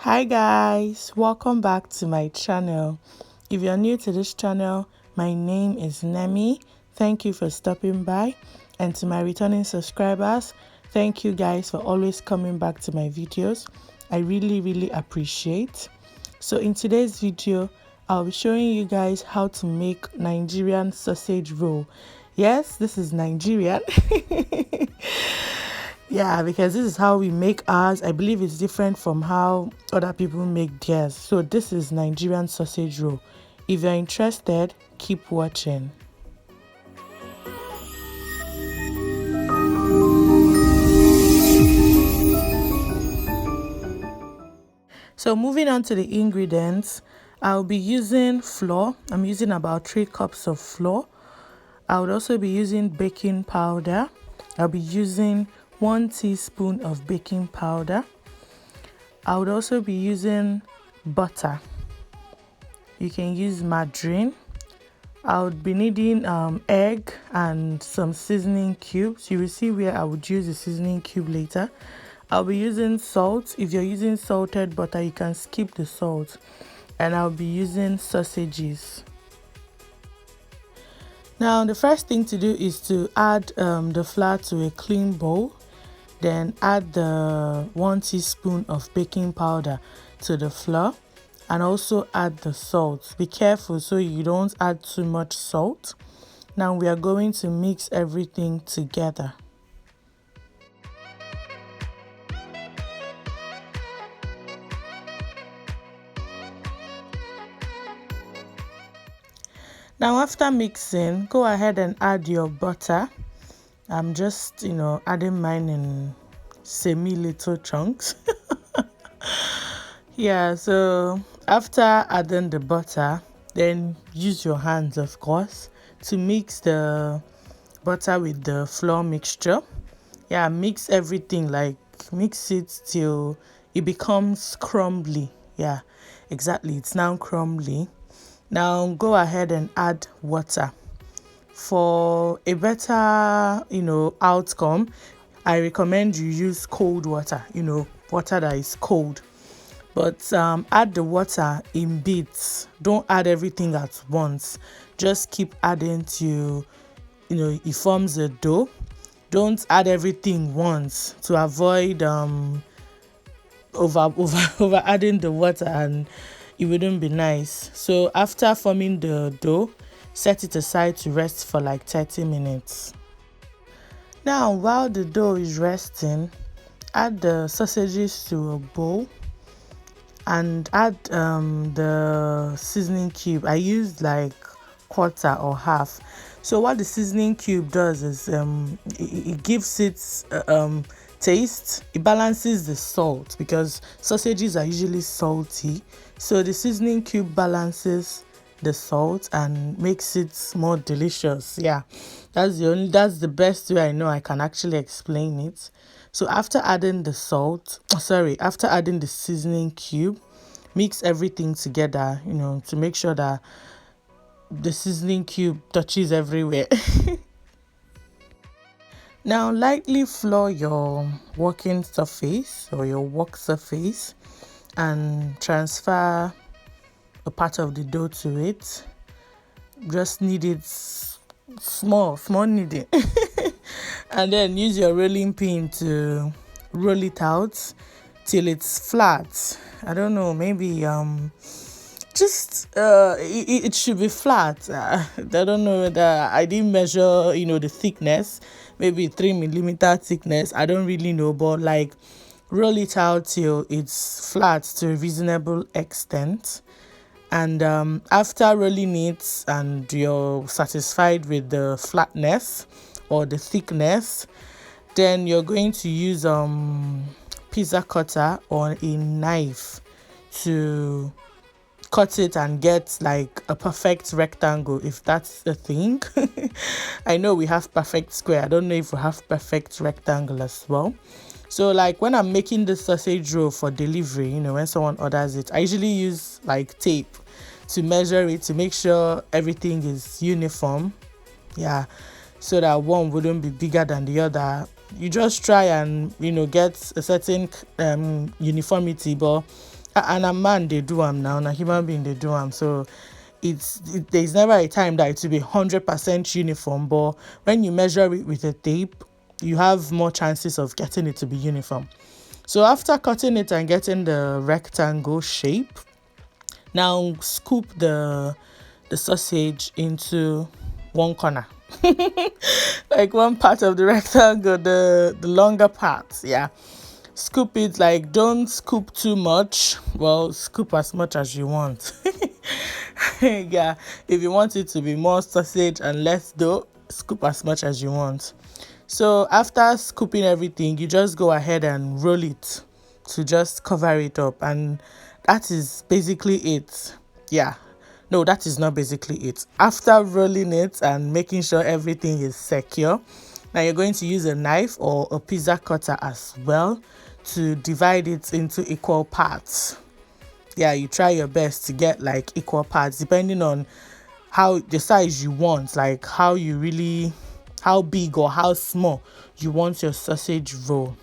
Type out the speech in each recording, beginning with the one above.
Hi guys, welcome back to my channel. If you're new to this channel, my name is Nemi. Thank you for stopping by, and to my returning subscribers, thank you guys for always coming back to my videos. I really appreciate. So in today's video, I'll be showing you guys how to make Nigerian sausage roll. Yes, this is Nigerian. Yeah, because this is how we make ours. I believe it's different from how other people make theirs. So this is Nigerian sausage roll. If you're interested, keep watching. So moving on to the ingredients, I'll be using flour. I'm using about 3 cups of flour. I would also be using baking powder. I'll be using 1 teaspoon of baking powder. I would also be using butter. You can use margarine. I would be needing egg and some seasoning cubes. You will see where I would use the seasoning cube later. I'll be using salt. If you're using salted butter, you can skip the salt. And I'll be using sausages. Now the first thing to do is to add the flour to a clean bowl. Then add the 1 teaspoon of baking powder to the flour, and also add the salt. Be careful so you don't add too much salt. Now we are going to mix everything together. Now after mixing, go ahead and add your butter. I'm just, adding mine in semi-little chunks. Yeah, so after adding the butter, then use your hands, of course, to mix the butter with the flour mixture. Yeah, mix everything, like mix it till it becomes crumbly. Yeah, exactly. It's now crumbly. Now go ahead and add water. For a better, outcome, I recommend you use cold water, water that is cold. But add the water in bits. Don't add everything at once. Just keep adding till, it forms a dough. Don't add everything once to avoid over adding the water, and it wouldn't be nice. So after forming the dough, set it aside to rest for like 30 minutes. Now, while the dough is resting, add the sausages to a bowl and add the seasoning cube. I used like quarter or half. So what the seasoning cube does is it gives it taste. It balances the salt because sausages are usually salty. So the seasoning cube balances the salt and makes it more delicious. Yeah, that's the best way I know I can actually explain it. So after adding the after adding the seasoning cube, mix everything together, to make sure that the seasoning cube touches everywhere. Now lightly flour your working surface or your work surface and transfer a part of the dough to it. Just knead it small kneading. And then use your rolling pin to roll it out till it's flat. I don't know, maybe it should be flat. I don't know whether I didn't measure the thickness, maybe 3 millimeter thickness. I don't really know, but like roll it out till it's flat to a reasonable extent. And after rolling it and you're satisfied with the flatness or the thickness, then you're going to use pizza cutter or a knife to cut it and get like a perfect rectangle, if that's the thing. I know we have perfect square. I don't know if we have perfect rectangle as well. So like when I'm making the sausage roll for delivery, when someone orders it, I usually use like tape to measure it to make sure everything is uniform. Yeah, so that one wouldn't be bigger than the other. You just try and get a certain uniformity, but And a man they do am now, and a human being they do am. So there's never a time that it will be 100% uniform, but when you measure it with a tape, you have more chances of getting it to be uniform. So after cutting it and getting the rectangle shape, now scoop the sausage into one corner. Like one part of the rectangle, the longer part. Yeah. Scoop it, like don't scoop too much. Well, scoop as much as you want. Yeah. If you want it to be more sausage and less dough, scoop as much as you want. So after scooping everything, you just go ahead and roll it to just cover it up, and that is basically it. Yeah. No, that is not basically it. After rolling it and making sure everything is secure, now you're going to use a knife or a pizza cutter as well to divide it into equal parts. Yeah, you try your best to get like equal parts depending on how the size you want, like how big or how small you want your sausage roll.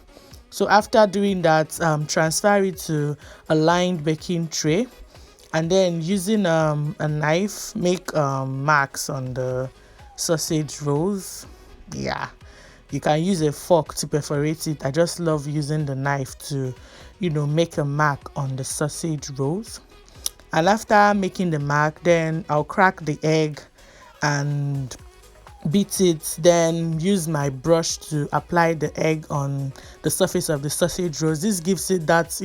So after doing that, transfer it to a lined baking tray, and then using a knife, make marks on the sausage rolls. Yeah, you can use a fork to perforate it. I just love using the knife to, make a mark on the sausage rolls. And after making the mark, then I'll crack the egg and beat it, then use my brush to apply the egg on the surface of the sausage rolls. This gives it that,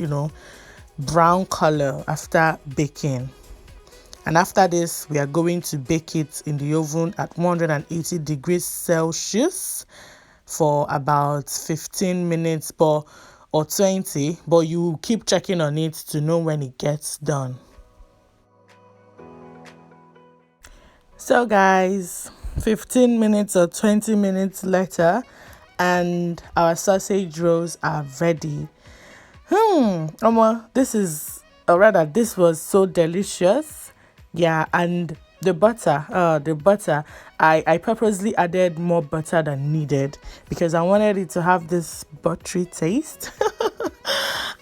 brown color after baking. And after this, we are going to bake it in the oven at 180 degrees Celsius for about 15 minutes or 20, but you keep checking on it to know when it gets done. So guys, 15 minutes or 20 minutes later, and our sausage rolls are ready. This was so delicious. Yeah, and the butter, I purposely added more butter than needed because I wanted it to have this buttery taste.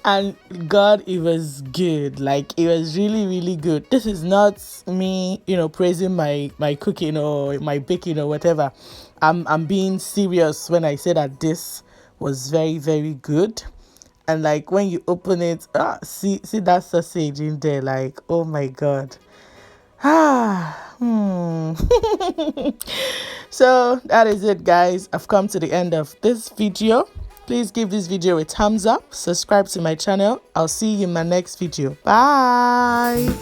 And God, it was good. Like, it was really, really good. This is not me, praising my cooking or my baking or whatever. I'm being serious when I say that this was very, very good. And like when you open it, see that sausage in there, like, oh my God. So that is it, guys. I've come to the end of this video. Please give this video a thumbs up, subscribe to my channel. I'll see you in my next video. Bye.